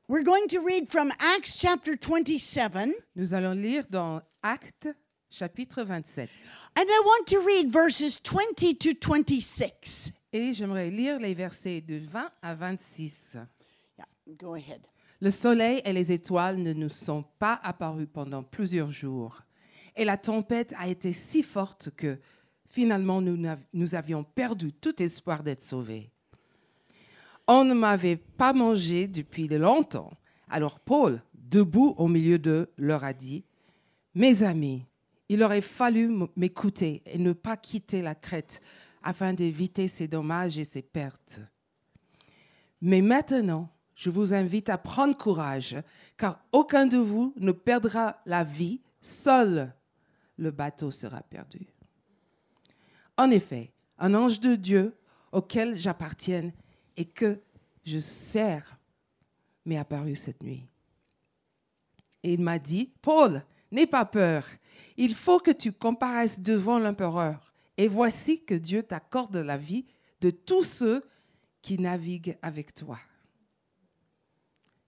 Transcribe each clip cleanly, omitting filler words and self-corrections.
We're going to read from Acts chapter 27, Nous allons lire dans Actes, chapitre 27. and I want to read verses 20 to 26. Et j'aimerais lire les versets de 20 à 26. Yeah, go ahead. Le soleil et les étoiles ne nous sont pas apparus pendant plusieurs jours. Et la tempête a été si forte que, finalement, nous avions perdu tout espoir d'être sauvés. On ne m'avait pas mangé depuis longtemps. Alors Paul, debout au milieu d'eux, leur a dit, « Mes amis, il aurait fallu m'écouter et ne pas quitter la Crète afin d'éviter ces dommages et ces pertes. Mais maintenant, je vous invite à prendre courage, car aucun de vous ne perdra la vie, seul le bateau sera perdu. » En effet, un ange de Dieu auquel j'appartienne et que je sers m'est apparu cette nuit. Et il m'a dit, « Paul, n'aie pas peur, il faut que tu comparaisses devant l'empereur. Et voici que Dieu t'accorde la vie de tous ceux qui naviguent avec toi.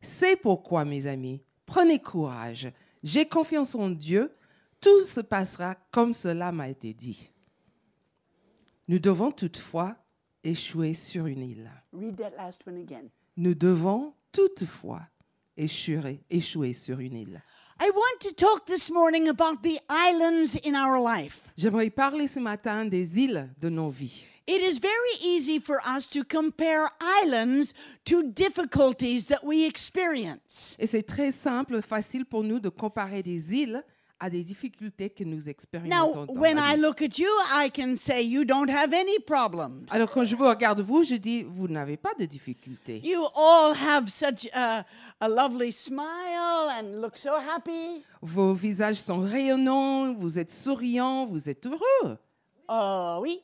C'est pourquoi, mes amis, prenez courage, j'ai confiance en Dieu, tout se passera comme cela m'a été dit. Nous devons toutefois échouer sur une île. Read that last one again. Nous devons toutefois échouer sur une île. I want to talk this morning about the islands in our life. J'aimerais parler ce matin des îles de nos vies. It is very easy for us to compare islands to difficulties that we experience. Et c'est très simple, facile pour nous de comparer des îles à des difficultés que nous Now, expérimentons dans when la I vie. look at you, I can say you don't have any problems. Alors quand je vous regarde vous, je dis, vous n'avez pas de difficultés. You all have such a lovely smile and look so happy. Vos visages sont rayonnants, vous êtes souriants, vous êtes heureux. Oh, oui.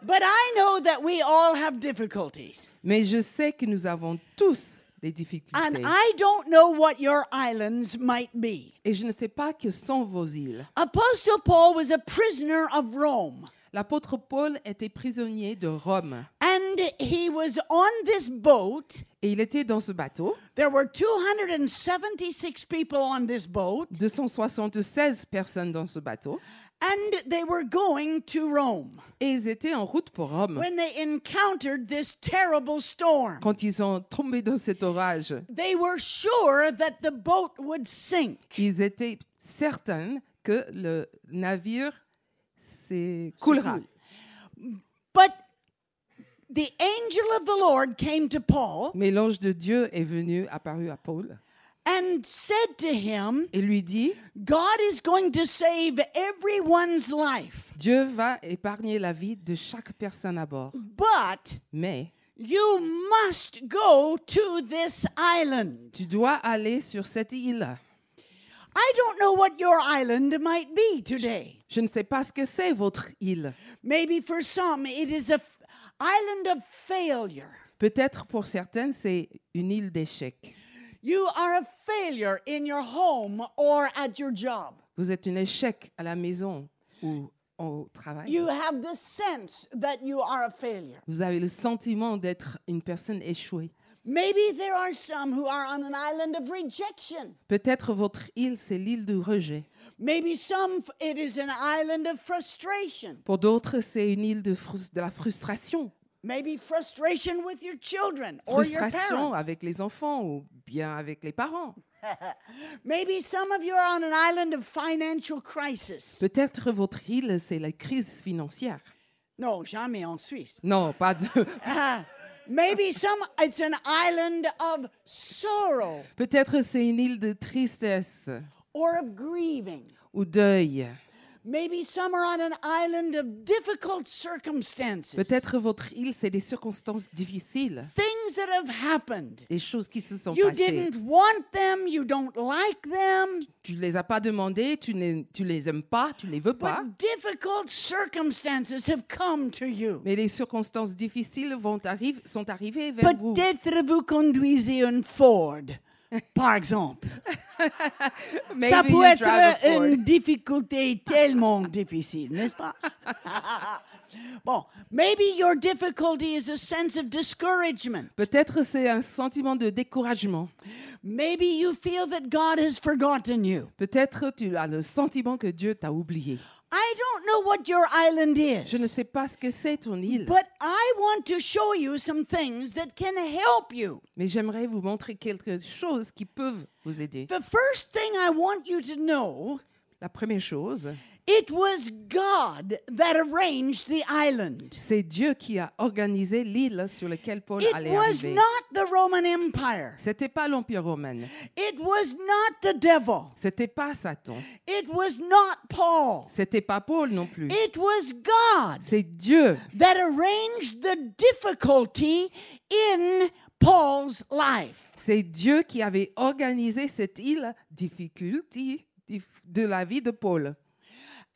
But I know that we all have difficulties. Mais je sais que nous avons tous des difficultés. And I don't know what your islands might be. Et je ne sais pas que sont vos îles. Apostle Paul was a prisoner of Rome. L'apôtre Paul était prisonnier de Rome. And he was on this boat. Et il était dans ce bateau. There were 276 people on this boat. 276 personnes dans ce bateau. And they were going to Rome Et ils étaient en route pour Rome. when they encountered this terrible storm. Quand ils sont tombés dans cet orage, They were sure that the boat would sink. ils étaient certains que le navire coulera. But the angel of the Lord came to Paul Mais l'ange de Dieu est venu, apparu à Paul, and said to him, et lui dit, God is going to save everyone's life, Dieu va épargner la vie de chaque personne à bord. but Mais you must go to this island. tu dois aller sur cette île. I don't know what your island might be today. Je ne sais pas ce que c'est votre île. Maybe for some it is an island of failure. Peut-être pour certaines, c'est une île d'échecs. You are a failure in your home or at your job. Vous êtes un échec à la maison ou au travail. You have the sense that you are a failure. Vous avez le sentiment d'être une personne échouée. Maybe there are some who are on an island of rejection. Peut-être votre île, c'est l'île du rejet. Maybe some, it is an island of frustration. Pour d'autres, c'est une île de la frustration. Maybe frustration with your children or your Frustration parents. avec les enfants ou bien avec les parents. Maybe some of you are on an island of financial crisis. Peut-être votre île, c'est la crise financière. No, jamais en Suisse. Non, pas de... Maybe it's an island of sorrow Peut-être c'est une île de tristesse or of grieving. ou deuil. Maybe some are on an island of difficult circumstances. Peut-être votre île, c'est des circonstances difficiles, Things that have happened. des choses qui se sont You passées. didn't want them, you don't like them, Tu ne les as pas demandées, tu les aimes pas, tu les veux pas. but difficult circumstances have come to you. Mais les circonstances difficiles sont arrivées vers vous. Peut-être vous conduisez une Ford, par exemple. Ça Maybe peut you drive a être Ford. une difficulté tellement difficile, n'est-ce pas? Bon, maybe your difficulty is a sense of discouragement. Peut-être c'est un sentiment de découragement. Maybe you feel that God has forgotten you. Peut-être tu as le sentiment que Dieu t'a oublié. I don't know what your island Je ne is, sais pas ce que c'est ton île, but I want to show you some things that can help you. mais j'aimerais vous montrer quelque chose qui peuvent vous aider. The first thing I want you to know, La première chose, it was God that arranged the island. c'est Dieu qui a organisé l'île sur laquelle Paul It allait was arriver. not the Roman Empire. C'était pas l'Empire romain. It was not the devil. C'était pas Satan. It was not Paul. C'était pas Paul non plus. It was God C'est Dieu that arranged the difficulty in Paul's life. C'est Dieu qui avait organisé cette île difficulté de la vie de Paul.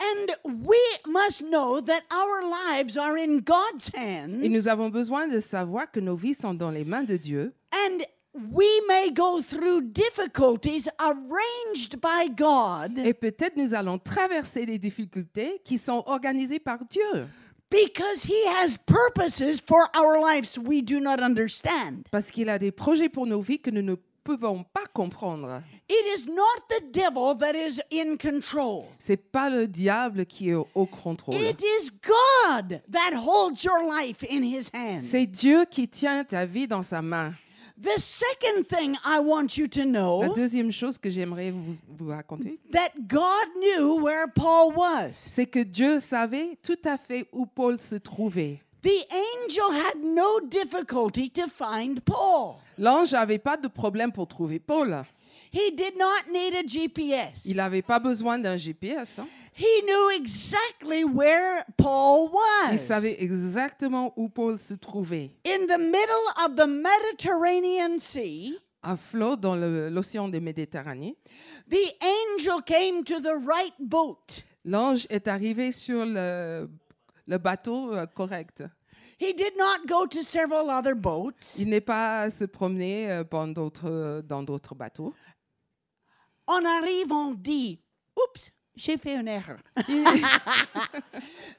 And we must know that our lives are in God's hands. Et nous avons besoin de savoir que nos vies sont dans les mains de Dieu. And we may go through difficulties arranged by God Et peut-être nous allons traverser des difficultés qui sont organisées par Dieu. because He has purposes for our lives we do not understand. Parce qu'il a des projets pour nos vies que nous ne pouvons pas comprendre. It is not the devil that is in control. C'est pas le diable qui est au contrôle. It is God that holds your life in His hands. C'est Dieu qui tient ta vie dans sa main. The second thing I want you to La know, deuxième chose que j'aimerais vous raconter, that God knew where Paul was. c'est que Dieu savait tout à fait où Paul se trouvait. The angel had no difficulty to find Paul. L'ange n'avait pas de problème pour trouver Paul. He did not need a GPS. Il n'avait pas besoin d'un GPS. Hein. He knew exactly where Paul Il was. savait exactement où Paul se trouvait. In the middle of the Mediterranean Sea, À flot dans l'océan de Méditerranée, the angel came to the right boat. l'ange est arrivé sur le bateau correct. He did not go to several other boats. Il n'est pas se promener dans d'autres bateaux. On arrive, on dit, oups, j'ai fait une erreur.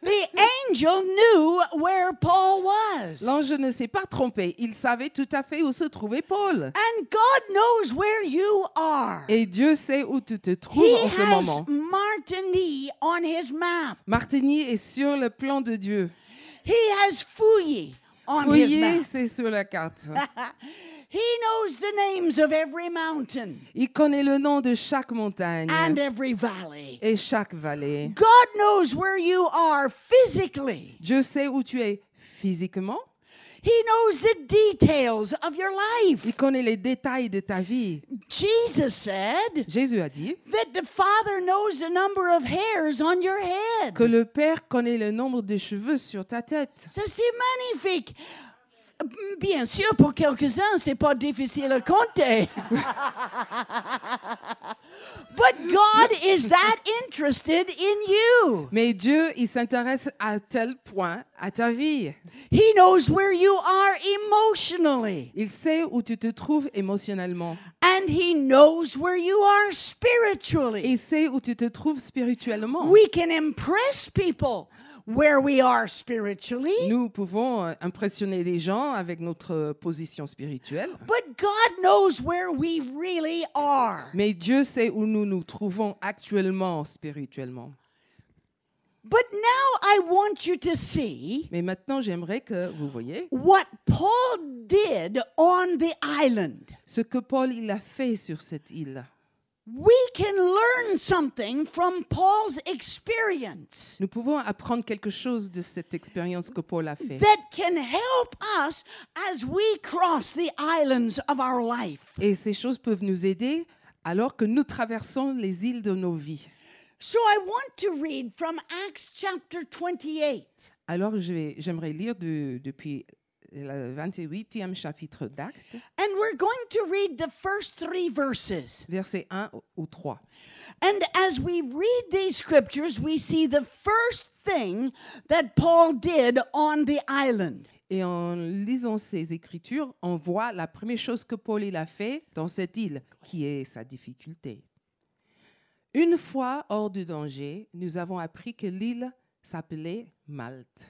The angel knew where Paul was. L'ange ne s'est pas trompé. Il savait tout à fait où se trouvait Paul. And God knows where you are. Et Dieu sait où tu te trouves He en ce has moment. Martigny on his map. Martigny est sur le plan de Dieu. He has Fouilly on his Fouillé, map. c'est sur la carte. He knows the names of every mountain Il connaît le nom de chaque montagne and every valley. et chaque vallée. God knows where you are physically. Dieu sait où tu es physiquement. He knows the details of your Il life. connaît les détails de ta vie. Jesus said Jésus a dit that the Father knows the number of hairs on your head. que le Père connaît le nombre de cheveux sur ta tête. Ça, c'est magnifique. Bien sûr, pour quelques-uns, c'est pas difficile à compter. But God is that interested in you. Mais Dieu, il s'intéresse à tel point à ta vie. He knows where you are emotionally. Il sait où tu te trouves émotionnellement. And He knows where you are spiritually. Il sait où tu te trouves spirituellement. We can impress people where we are spiritually. Nous pouvons impressionner les gens avec notre position spirituelle. But God knows where we really are. Mais Dieu sait où nous nous trouvons actuellement spirituellement. But now I want you to see Mais maintenant, j'aimerais que vous voyez what Paul did on the island. ce que Paul il a fait sur cette île. We can learn something from Paul's experience Nous pouvons apprendre quelque chose de cette expérience que Paul a fait. that can help us as we cross the islands of our life. Et ces choses peuvent nous aider alors que nous traversons les îles de nos vies. So I want to read from Acts chapter 28. Alors j'aimerais lire depuis le 28e chapitre d'Actes, And we're going to read the first 3 verses. versets 1 ou 3. And as we read these scriptures, we see the first thing that Paul did on the island. Et en lisant ces écritures, on voit la première chose que Paul il a fait dans cette île, qui est sa difficulté. Une fois hors du danger, nous avons appris que l'île s'appelait Malte.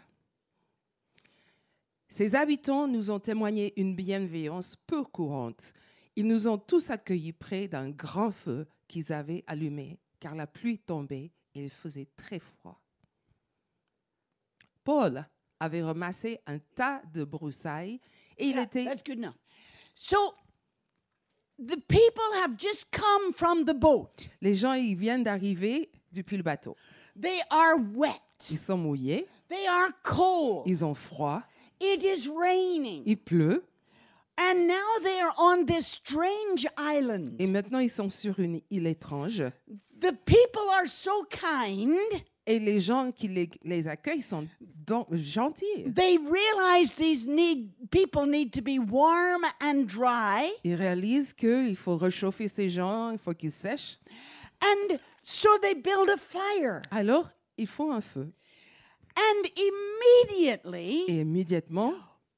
Ses habitants nous ont témoigné une bienveillance peu courante. Ils nous ont tous accueillis près d'un grand feu qu'ils avaient allumé, car la pluie tombait et il faisait très froid. Paul avait ramassé un tas de broussailles et il était... That's good enough. So, the people have just come from the boat. Les gens, ils viennent d'arriver depuis le bateau. They are wet. Ils sont mouillés, They are cold. ils ont froid, It is raining. il pleut And now they are on this strange island. et maintenant ils sont sur une île étrange. The people are so kind. Et les gens qui les accueillent sont gentils. They realize these people need to be warm and dry. Ils réalisent qu'il faut réchauffer ces gens, il faut qu'ils sèchent. And so they build a fire. Alors, ils font un feu. And immediately, Et immédiatement,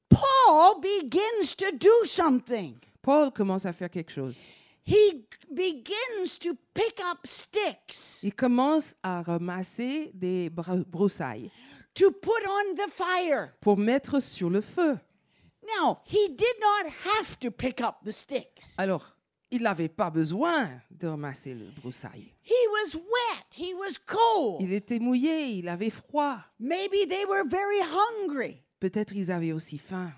Paul begins to do something. Paul commence à faire quelque chose. He begins to pick up sticks Il commence à ramasser des broussailles to put on the fire. pour mettre sur le feu. Now, he did not have to pick up the sticks. Alors, il n'avait pas besoin de ramasser le broussaille. He was wet. He was cold. Il était mouillé, il avait froid. Maybe they were very hungry. Peut-être ils avaient aussi faim.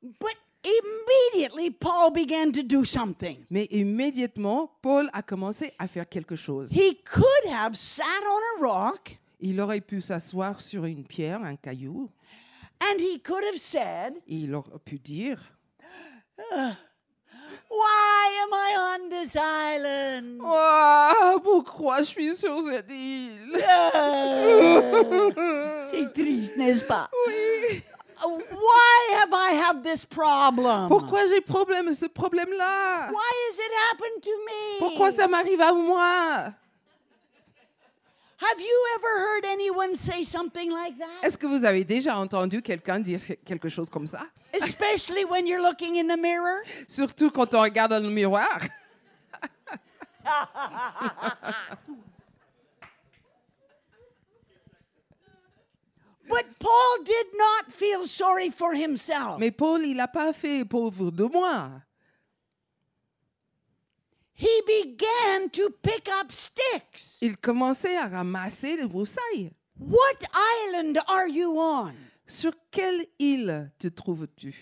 But immediately, Paul began to do something. Mais immédiatement, Paul a commencé à faire quelque chose. He could have sat on a rock Il aurait pu s'asseoir sur une pierre, un caillou, and he could have said, et il aurait pu dire "Why am I on this island? oh, pourquoi je suis sur cette île? C'est triste, n'est-ce pas? Oui. Why have this problem? Pourquoi j'ai ce problème-là? Why has it happened to me? Pourquoi ça m'arrive à moi? Have you ever heard anyone say something like that? Est-ce que vous avez déjà entendu quelqu'un dire quelque chose comme ça? Especially when you're looking in the mirror? Surtout quand on regarde dans le miroir. But Paul did not feel sorry for himself. Mais Paul, il n'a pas fait pauvre de moi. He began to pick up sticks. Il commençait à ramasser les broussailles. What island are you on? Sur quelle île te trouves-tu?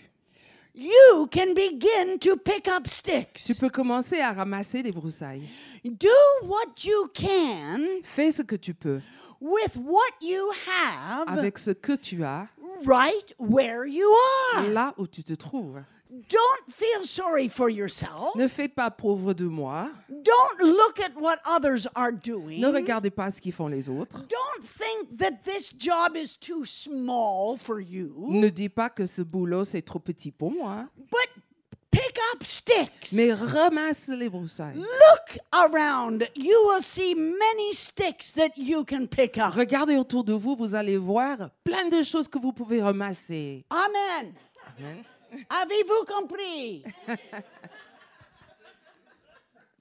You can begin to pick up Tu sticks. peux commencer à ramasser des broussailles. Do what you can Fais ce que tu peux with what you have avec ce que tu as right where you are. là où tu te trouves. Don't feel sorry for yourself. Ne fais pas pauvre de moi. Don't look at what others are doing. Ne regardez pas ce qu'ils font les autres. Don't think that this job is too small for you. Ne dis pas que ce boulot, c'est trop petit pour moi. But pick up sticks. Mais ramasse les broussailles. Look around. You will see many sticks that you can pick up. Regardez autour de vous, vous allez voir plein de choses que vous pouvez ramasser. Amen. Amen. Avez-vous compris?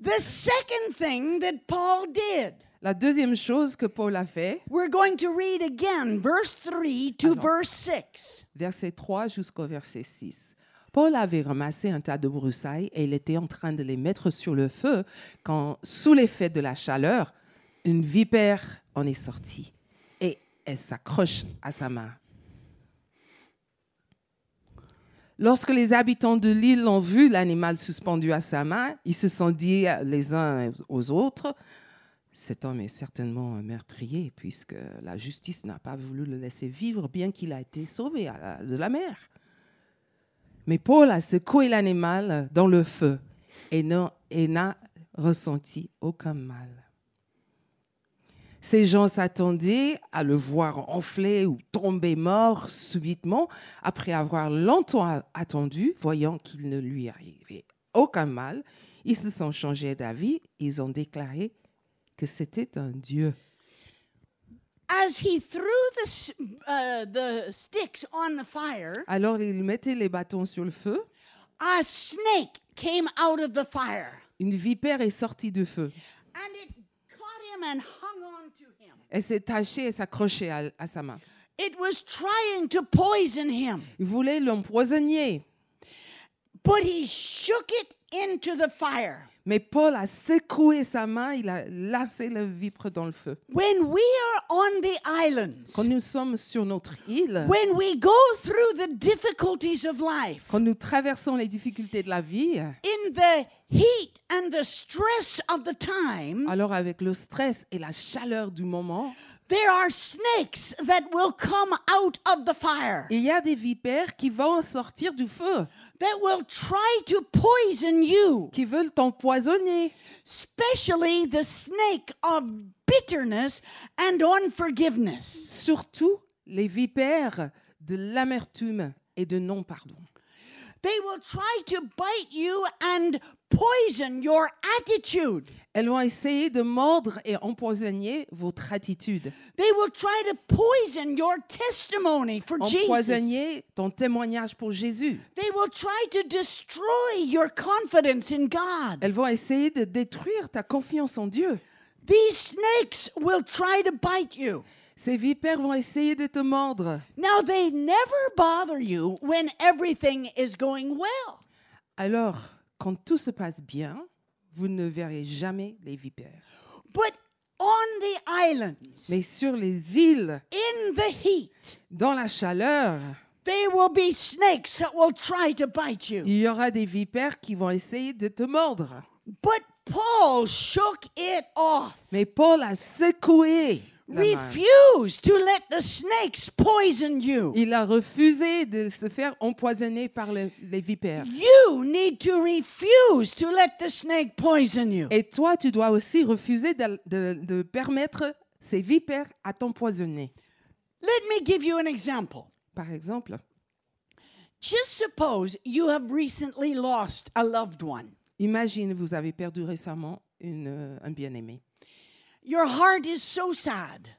The second thing that Paul did. La deuxième chose que Paul a fait, We're going to read again verse 3 to verse 6. verset 3 jusqu'au verset 6. Paul avait ramassé un tas de broussailles et il était en train de les mettre sur le feu quand, sous l'effet de la chaleur, une vipère en est sortie et elle s'accroche à sa main. Lorsque les habitants de l'île ont vu l'animal suspendu à sa main, ils se sont dit les uns aux autres, « Cet homme est certainement un meurtrier puisque la justice n'a pas voulu le laisser vivre bien qu'il a été sauvé de la mer. » Mais Paul a secoué l'animal dans le feu et n'a ressenti aucun mal. Ces gens s'attendaient à le voir enfler ou tomber mort subitement après avoir longtemps attendu, voyant qu'il ne lui arrivait aucun mal. Ils se sont changés d'avis, ils ont déclaré que c'était un dieu. As he threw the sticks on the fire, Alors ils mettaient les bâtons sur le feu. a snake came out of the fire. Une vipère est sortie du feu. And it caught him and hung on to him. Elle s'est tachée et s'accrochait à sa main. It was trying to poison him, Il voulait l'empoisonner. but he shook it into the fire. Mais Paul a secoué sa main, il a lancé le vipre dans le feu. When we are on the islands, Quand nous sommes sur notre île, when we go through the difficulties of life, quand nous traversons les difficultés de la vie, in the heat and the stress of the time, alors avec le stress et la chaleur du moment, there are snakes that will come out of the fire, il y a des vipères qui vont sortir du feu, that will try to poison you, qui veulent t'empoisonner. especially the snake of bitterness and unforgiveness. Surtout les vipères de l'amertume et de non-pardon. They will try to bite you and poison your attitude. Elles vont essayer de mordre et empoisonner votre attitude. They will try to poison your testimony for Jesus. Empoisonner ton témoignage pour Jésus. They will try to destroy your confidence in God. Elles vont essayer de détruire ta confiance en Dieu. These snakes will try to bite you. Ces vipères vont essayer de te mordre. Now, they never bother you when everything is going well. Alors, quand tout se passe bien, vous ne verrez jamais les vipères. But on the islands, Mais sur les îles, in the heat, dans la chaleur, there will be snakes that will try to bite you. il y aura des vipères qui vont essayer de te mordre. But Paul shook it off. Mais Paul a secoué la main. Refuse to let the snakes poison you. Il a refusé de se faire empoisonner par les vipères. You need to refuse to let the snake poison you. Et toi, tu dois aussi refuser de permettre ces vipères à t'empoisonner. Let me give you an example. Par exemple, Just suppose you have recently lost a loved one. imagine, vous avez perdu récemment un bien-aimé. Your heart is so sad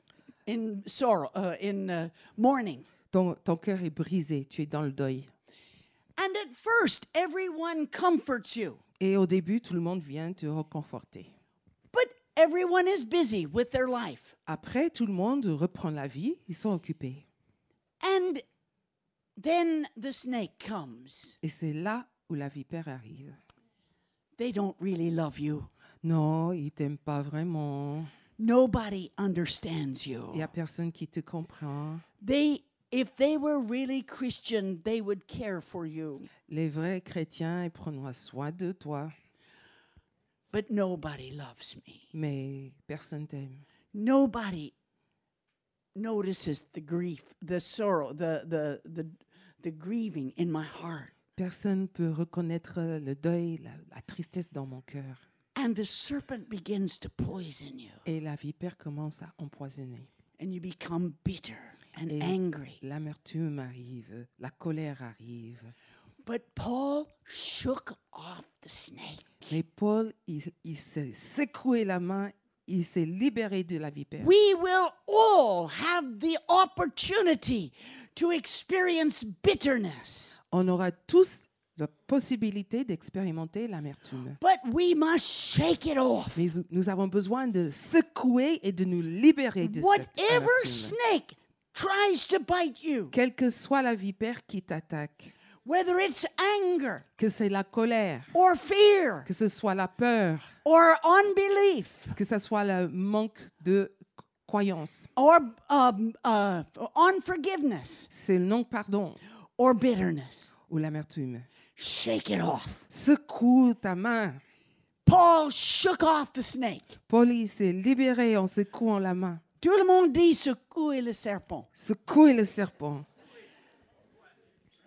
in sorrow, in mourning. Ton cœur est brisé, tu es dans le deuil. And at first, everyone comforts you. Et au début, tout le monde vient te réconforter. But everyone is busy with their life. Après, tout le monde reprend la vie, ils sont occupés. And then the snake comes. Et c'est là où la vipère arrive. They don't really love you. Non, ils t'aiment pas vraiment. Nobody understands you. Il y a personne qui te comprend. If they were really Christian, they would care for you. Les vrais chrétiens, ils prendront soin de toi. But nobody loves me. Mais personne t'aime. Nobody notices the grief, the sorrow, the grieving in my heart. Personne peut reconnaître le deuil, la tristesse dans mon cœur. And the serpent begins to poison you. Et la vipère commence à empoisonner. And you become bitter and Et angry. l'amertume arrive, la colère arrive. But Paul shook off the snake. Mais Paul, il s'est secoué la main, il s'est libéré de la vipère. We will all have the opportunity to experience bitterness. On aura tous la possibilité d'expérimenter l'amertume. But we must shake it off. Mais nous avons besoin de secouer et de nous libérer de cette Whatever amertume. snake tries to bite you, Quelle que soit la vipère qui t'attaque, whether it's anger que c'est la colère, or fear que ce soit la peur, or unbelief que ce soit le manque de croyance, or unforgiveness c'est le non-pardon or bitterness, ou l'amertume. shake it off. Secoue ta main. Paul shook off the snake. Paul il s'est libéré en secouant la main. Tout le monde dit secouer le serpent. Secouer le serpent.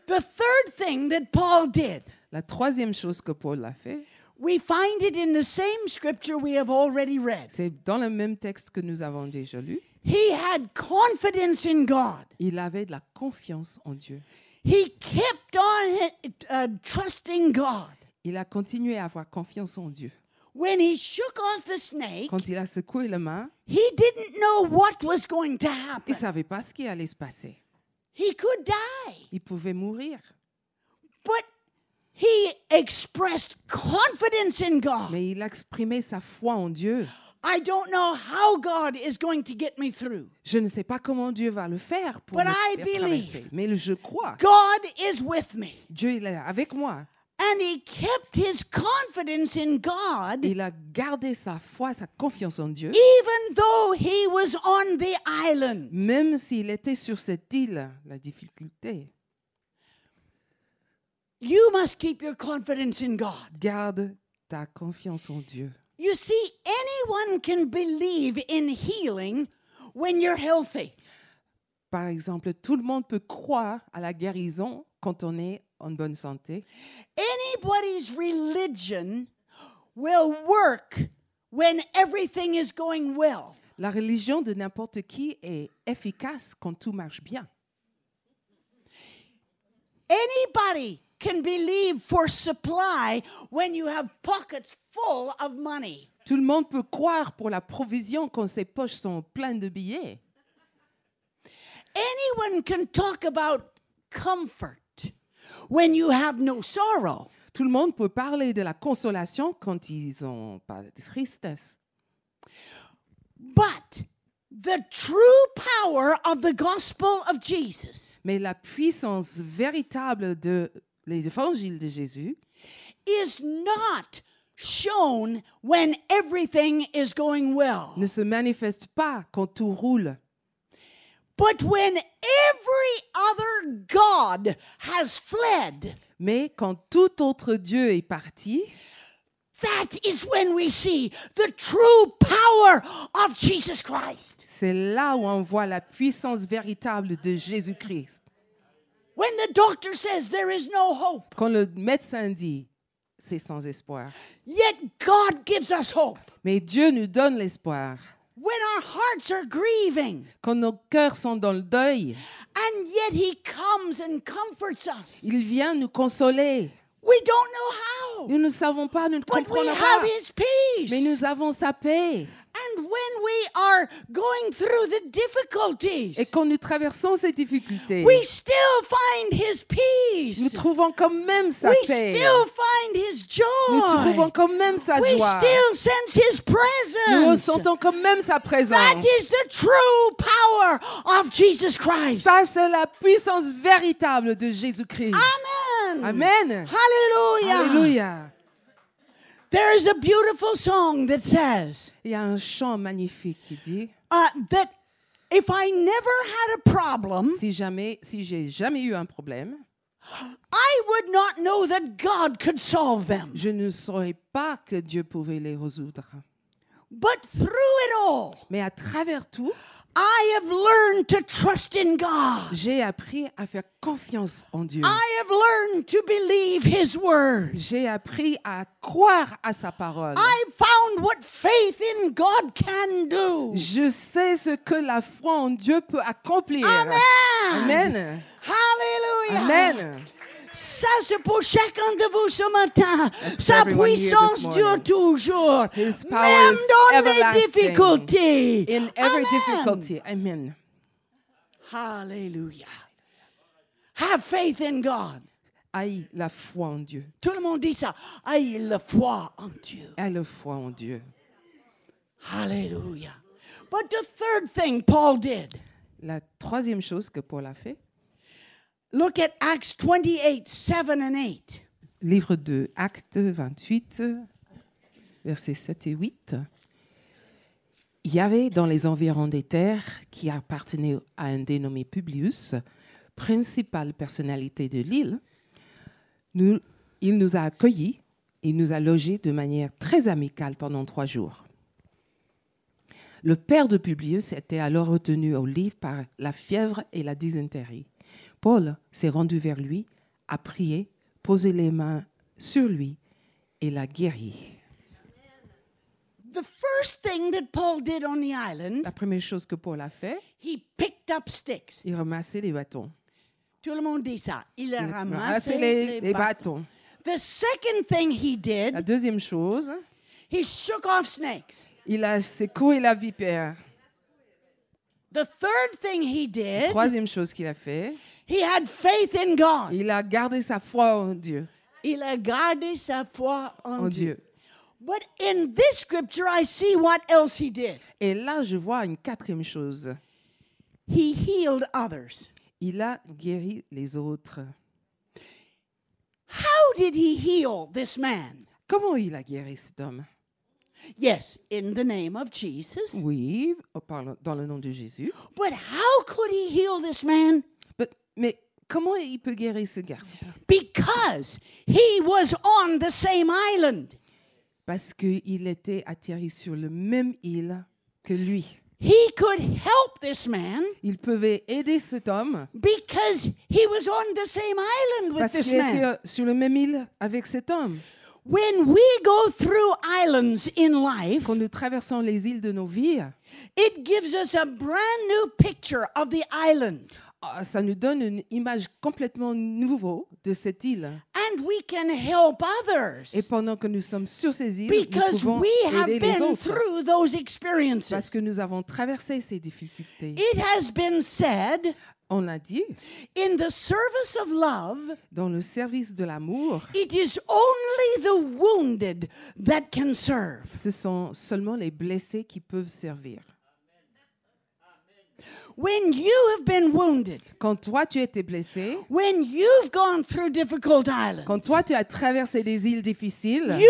The third thing that Paul did, La troisième chose que Paul a fait, we find it in the same scripture we have already read. c'est dans le même texte que nous avons déjà lu. He had confidence in God. Il avait de la confiance en Dieu. He kept on trusting God. Il a continué à avoir confiance en Dieu. When he shook off the snake, Quand il a secoué la main, he didn't know what was going to il happen. ne savait pas ce qui allait se passer. He could die. Il pouvait mourir. But he expressed confidence in God. Mais il a exprimé sa foi en Dieu. I don't know how God is going to get me through. Je ne sais pas comment Dieu va le faire pour But me I faire believe. traverser. Mais je crois. God is with me. Dieu il est avec moi. And he kept his confidence in God Il a gardé sa foi, sa confiance en Dieu. even though he was on the island. Même s'il était sur cette île, la difficulté. You must keep your confidence in God. Garde ta confiance en Dieu. You see, anyone can believe in healing when you're healthy. Par exemple, tout le monde peut croire à la guérison quand on est en bonne santé. Anybody's religion will work when everything is going well. La religion de n'importe qui est efficace quand tout marche bien. Anybody can believe for supply when you have pockets full of money. Tout le monde peut croire pour la provision quand ses poches sont pleines de billets. Anyone can talk about comfort when you have no sorrow. Tout le monde peut parler de la consolation quand ils n'ont pas de tristesse. But the true power of the gospel of Jesus Mais la puissance véritable de l'évangile de Jésus is not shown when everything is going well, ne se manifeste pas quand tout roule, but when every other God has fled. mais quand tout autre Dieu est parti, That is when we see the true power of Jesus Christ. c'est là où on voit la puissance véritable de Jésus-Christ. When the doctor says there is no hope, Quand le médecin dit c'est sans espoir, yet God gives us hope. mais Dieu nous donne l'espoir. When our hearts are grieving, Quand nos cœurs sont dans le deuil, and yet He comes and comforts us. il vient nous consoler. We don't know how, Nous ne savons pas, nous ne but we comprenons have pas, His peace. mais nous avons sa paix. And when we are going through the Et difficulties, quand nous traversons ces difficultés, we still find His peace. nous trouvons quand même sa We paix. still find His Nous trouvons joy. quand même sa We joie. still sense His Nous presence. ressentons quand même sa That présence. is the true power of Jesus Christ. Ça, c'est la puissance véritable de Jésus-Christ. Amen. Amen. Hallelujah. Alléluia. There is a beautiful song that says Il y a un chant magnifique qui dit, that if I never had a problem, si j'ai jamais eu un problème, I would not know that God could solve them. je ne saurais pas que Dieu pouvait les résoudre. But through it all, Mais à travers tout, I have learned to trust in God. j'ai appris à faire confiance en Dieu. I have learned to believe His word. J'ai appris à croire à sa parole. I found what faith in God can do. Je sais ce que la foi en Dieu peut accomplir. Amen. Amen. Hallelujah. Amen. Ça, c'est pour chacun de vous ce matin. That's Sa for everyone here puissance this morning. dure toujours. His power Même is dans les everlasting. difficultés. In every Amen. difficulty. Amen. Hallelujah. Have faith in God. Aie la foi en Dieu. Tout le monde dit ça. Aie la foi en Dieu. Aie la foi en Dieu. Hallelujah. But the third thing Paul did. La troisième chose que Paul a fait, Look at Acts 28, 7 and 8. livre de Actes 28, versets 7 et 8. Il y avait dans les environs des terres qui appartenaient à un dénommé Publius, principale personnalité de l'île. Il nous a accueillis et nous a logés de manière très amicale pendant 3 jours. Le père de Publius était alors retenu au lit par la fièvre et la dysenterie. Paul s'est rendu vers lui, a prié, posé les mains sur lui et l'a guéri. The first thing that Paul did on the island, La première chose que Paul a fait, he picked up sticks. il ramassait les bâtons. Tout le monde dit ça. Il a Il ramassé ramassait les bâtons. The second thing he La did, deuxième chose, he shook off snakes. il a secoué la vipère. The third thing he La did, troisième chose qu'il a fait, he had faith in God. il a gardé sa foi en Dieu. Il a gardé sa foi en En Dieu. Dieu. But in this scripture, I see what else he did. Et là, je vois une quatrième chose. He healed others. Il a guéri les autres. How did he heal this man? Comment il a guéri cet homme? Yes, in the name of Jesus. Oui, dans le nom de Jésus. But how could he heal this man? Mais comment il peut guérir ce garçon? Because he was on the same island. Parce qu'il était atterri sur la même île que lui. He could help this man Il pouvait aider cet homme because he was on the same island with parce this qu'il man. était sur la même île avec cet homme. When we go through islands in life, Quand nous traversons les îles de nos vies, it gives us a brand new picture of the island. ça nous donne une image complètement nouvelle de cette île. And we can help Et others pendant que nous sommes sur ces îles, nous because pouvons we have aider les been autres. through those Parce experiences. que nous avons traversé ces difficultés. It has been said On l'a dit, in the service of love, dans le service de l'amour, it is only the wounded that can serve. ce sont seulement les blessés qui peuvent servir. When you have been wounded, Quand toi, tu étais blessé, when you've gone through difficult islands, quand toi, tu as traversé des îles difficiles, you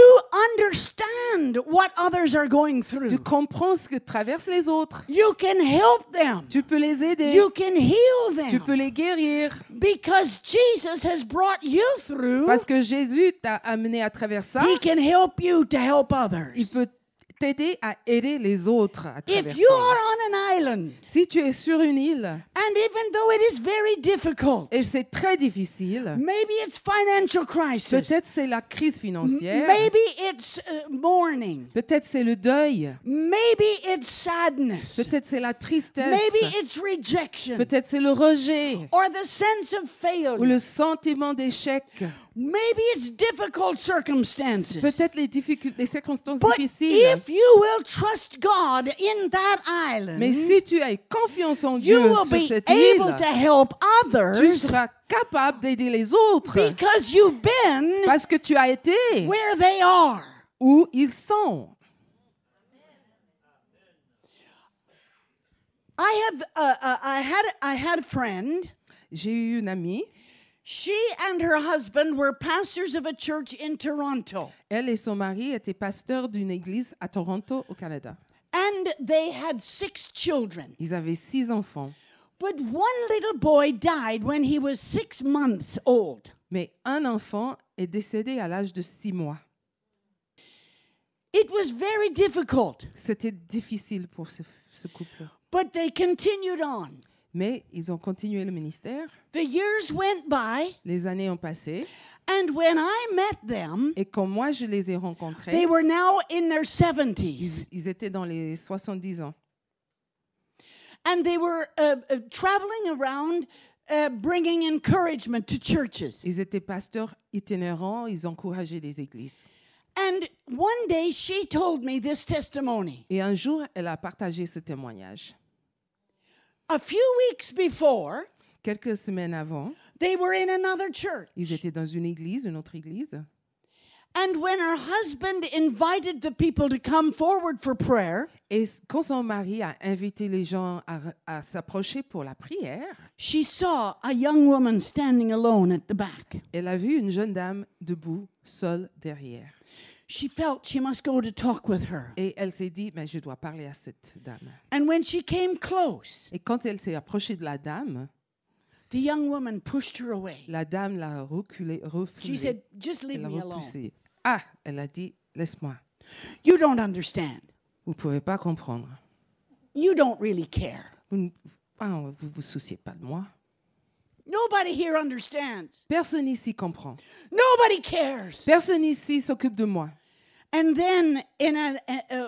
understand what others are going tu through. comprends ce que traversent les autres. You can help them. Tu peux les aider. You can heal Tu them peux les guérir. because Jesus has brought you through. Parce que Jésus t'a amené à travers ça. He can help you to help Il others. peut t'aider à aider les autres à If traverser. you are on an island, Si tu es sur une île and even though it is very difficult, et c'est très difficile, maybe it's financial crisis, peut-être c'est la crise financière, maybe it's mourning, peut-être c'est le deuil, maybe it's sadness, peut-être c'est la tristesse, maybe it's rejection, peut-être c'est le rejet or the sense of ou failure, le sentiment d'échec, maybe it's difficult circumstances. peut-être les difficultés, les circonstances But difficiles. if you will trust God in that island, Mais si tu as confiance en you Dieu will sur be cette able île, to help tu others seras capable d'aider les autres because you've been parce que tu as été where they are. où ils sont. I had a friend. J'ai eu une amie, She and her husband were pastors of a church in Toronto, elle et son mari étaient pasteurs d'une église à Toronto, au Canada. and they had 6 children. Ils avaient 6 enfants, But one little boy died when he was 6 months old. mais un enfant est décédé à l'âge de 6 mois. It was very difficult, C'était difficile pour ce couple, but they continued on. mais ils ont continué le ministère. The years went by, Les années ont passé, and when I met them, et quand moi je les ai rencontrés, they were now in their 70s. ils étaient dans les 70 ans. And they were traveling around bringing encouragement to churches. Ils étaient pasteurs itinérants, ils encourageaient les églises. And one day she told me this testimony. Et un jour, elle a partagé ce témoignage. A few weeks before, Quelques semaines avant, they were in another church. ils étaient dans une autre église. And when her husband invited the people to come forward for prayer, Et quand son mari a invité les gens à s'approcher pour la prière, she saw a young woman standing alone at the back. elle a vu une jeune dame debout, seule derrière. She felt she must go to talk with her. Et elle s'est dit, mais je dois parler à cette dame. And when she came close, Et quand elle s'est approchée de la dame, the young woman pushed her away. la dame l'a She refoulée. said, "Just leave Elle l'a me alone. repoussée. Ah, elle a dit, laisse-moi. You don't understand. Vous ne pouvez pas comprendre. You don't really care. Vous vous souciez pas de moi. Nobody here understands. Personne ici comprend. Nobody cares." Personne ici s'occupe de moi. And then,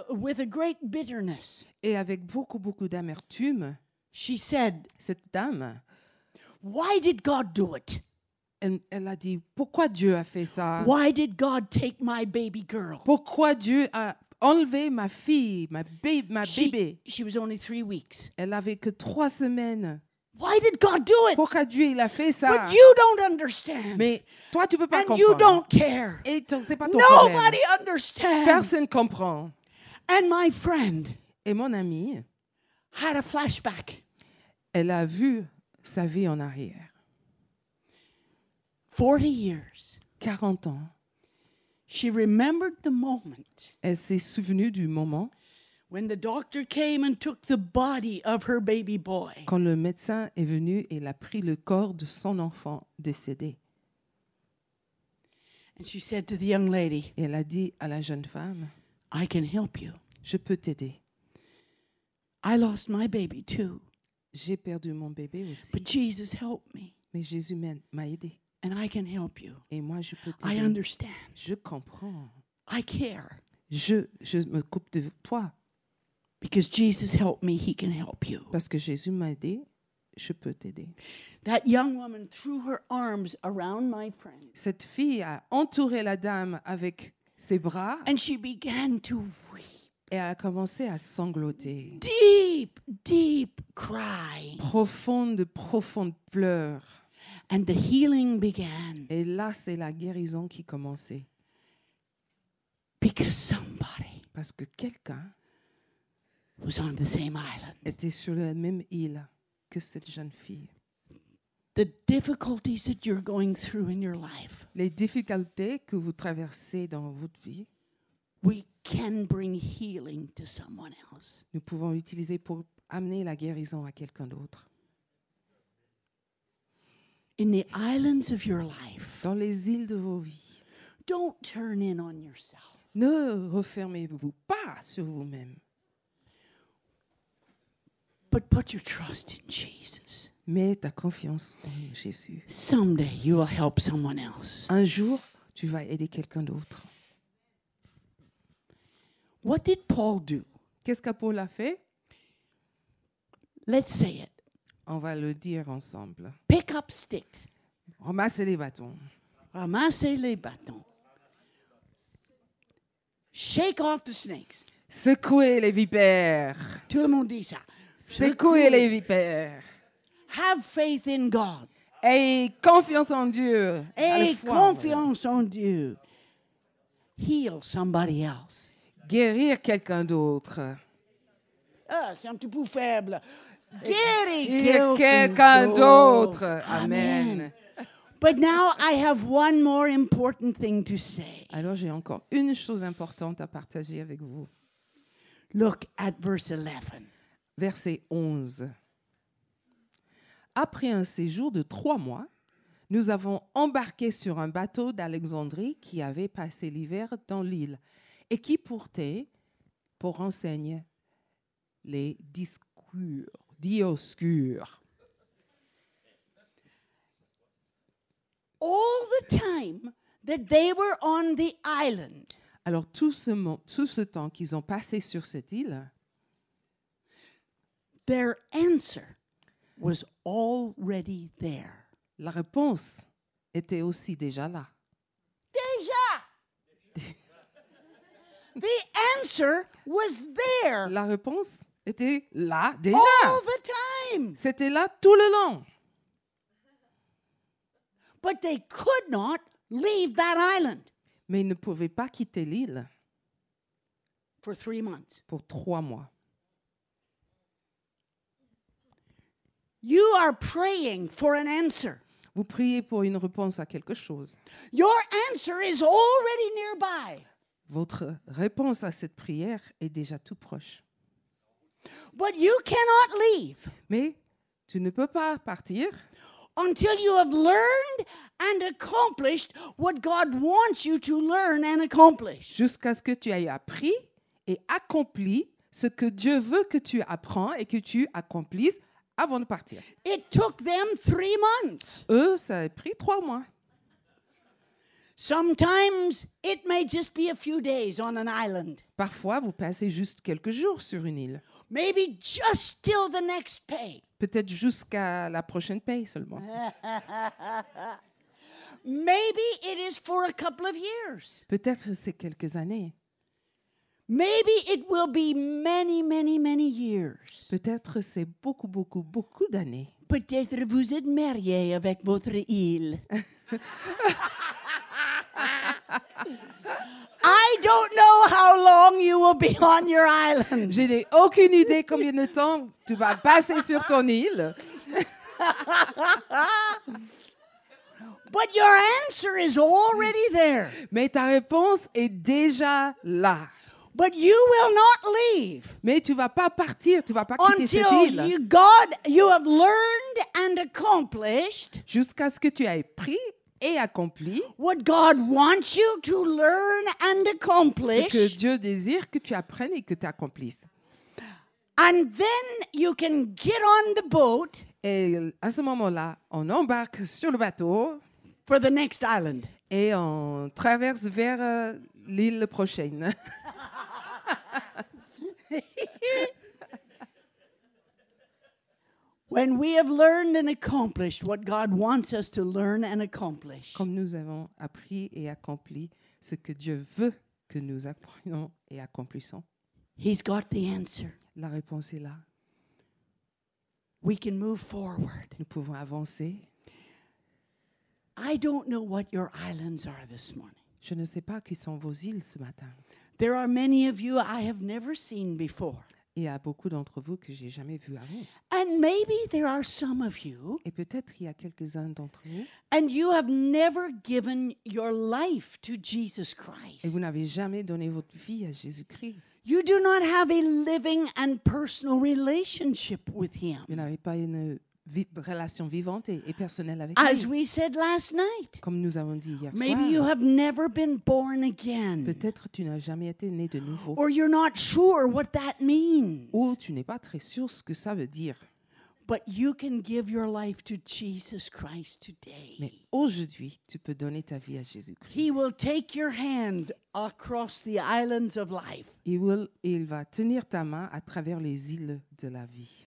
with a great bitterness, Et avec beaucoup d'amertume, she said, cette dame, "Why did God do it? elle a dit, pourquoi Dieu a fait ça? Why did God take my baby girl?" Pourquoi Dieu a enlevé ma fille, ma bébé? She was only 3 weeks. Elle avait que 3 semaines. Why did God do it? Pourquoi Dieu il a fait ça? But you don't understand. Mais toi, tu peux pas And you comprendre. don't care. Et c'est pas ton problème. Nobody understands. Personne comprend. And my friend Et mon amie, had a flashback. elle a vu sa vie en arrière. 40 years. 40 ans. She remembered the moment Elle s'est souvenue du moment when the doctor came and took the body of her baby boy. quand le médecin est venu et il a pris le corps de son enfant décédé. And she said to the young lady, Et elle a dit à la jeune femme, I can help you. je peux t'aider. I lost my baby too, J'ai perdu mon bébé aussi, but Jesus helped me, mais Jésus m'a aidé. and I can help you. Et moi, je peux I t'aider. understand. Je comprends. I care. Je me coupe de toi. Because Jesus helped me, he can help you. Parce que Jésus m'a aidé, je peux t'aider. That young woman threw her arms around my friend, Cette fille a entouré la dame avec ses bras and she began to weep. et elle a commencé à sangloter. Deep, deep cry. Profonde pleurs. And the healing began Et là, c'est la guérison qui commençait. because somebody Parce que quelqu'un was on the same island. était sur la même île que cette jeune fille. The difficulties that you're going through in your life, Les difficultés que vous traversez dans votre vie, we can bring healing to someone else. nous pouvons utiliser pour amener la guérison à quelqu'un d'autre. In the islands of your life, Dans les îles de vos vies, don't turn in on yourself. ne refermez-vous pas sur vous-même, But put your trust in Jesus. mets ta confiance en Jésus. Someday you will help someone else. Un jour, tu vas aider quelqu'un d'autre. What did Paul do? Qu'est-ce que Paul a fait? Let's say it. On va le dire ensemble. Pick up sticks. Ramassez les bâtons. Ramassez les bâtons. Shake off the snakes. Secouez les vipères. Tout le monde dit ça. Secouez les vipères. Have faith in God. Ayez confiance en Dieu. Ayez Allez, foi en confiance en Dieu. Heal somebody else. Guérir quelqu'un d'autre. Ah, c'est un petit peu faible. Guérir Guérir quelqu'un d'autre. Amen. But now I have one more important thing to say. Alors j'ai encore une chose importante à partager avec vous. Look at verse 11. Verset 11. Après un séjour de 3 mois, nous avons embarqué sur un bateau d'Alexandrie qui avait passé l'hiver dans l'île et qui portait pour enseigne les Dioscures. All the time that they were on the island, Alors tout ce temps qu'ils ont passé sur cette île, their answer was already there. la réponse était aussi déjà là. Déjà! The answer was there La réponse était là déjà. all the time. C'était là tout le long. But they could not leave that island Mais ils ne pouvaient pas quitter l'île for 3 months. pour 3 mois. You are praying for an answer. Vous priez pour une réponse à quelque chose. Your answer is already nearby. Votre réponse à cette prière est déjà tout proche. But you cannot leave Mais tu ne peux pas partir until you have learned and accomplished what God wants you to learn and accomplish. jusqu'à ce que tu aies appris et accompli ce que Dieu veut que tu apprends et que tu accomplisses avant de partir. It took them 3 months. Eux, ça a pris 3 mois. Sometimes it may just be a few days on an island. Parfois, vous passez juste quelques jours sur une île. Maybe just till the next pay. Peut-être jusqu'à la prochaine paye seulement. Maybe it is for a couple of years. Peut-être c'est quelques années. Maybe it will be many, many, many years. Peut-être c'est beaucoup d'années. peut-être vous êtes marié avec votre île. I don't know how long you will be on your island. Je n'ai aucune idée combien de temps tu vas passer sur ton île. But your answer is already there. Mais ta réponse est déjà là. But you will not leave Mais tu vas pas partir, tu vas pas quitter cette until île you have learned and accomplished jusqu'à ce que tu aies pris et accompli what God wants you to learn and ce accomplish. que Dieu désire que tu apprennes et que tu accomplisses. And then you can get on the boat Et à ce moment-là, on embarque sur le bateau for the next island. et on traverse vers l'île prochaine. When we have learned and accomplished what God wants us to learn and accomplish, Comme nous avons appris et accompli ce que Dieu veut que nous apprenions et accomplissons, He's got the answer. la réponse est là. We can move forward. Nous pouvons avancer. I don't know what your islands are this morning. Je ne sais pas qui sont vos îles ce matin. There are many of you I have never seen before. Il y a beaucoup d'entre vous que j'ai jamais vus avant. And maybe there are some of you, Et peut-être il y a quelques-uns d'entre vous and you have never given your life to Jesus et Christ. vous n'avez jamais donné votre vie à Jésus-Christ. You do not have a living and personal relationship with Him. Vous n'avez pas une relation vivante et personnelle avec As lui. we said last night, Comme nous avons dit hier maybe you soir, have never been born again, peut-être tu n'as jamais été né de nouveau. or you're not sure what that means. Ou tu n'es pas très sûr ce que ça veut dire. But you can give your life to Jesus Christ today. Mais aujourd'hui, tu peux donner ta vie à Jésus-Christ. He will take your hand across the islands of life. Il va tenir ta main à travers les îles de la vie.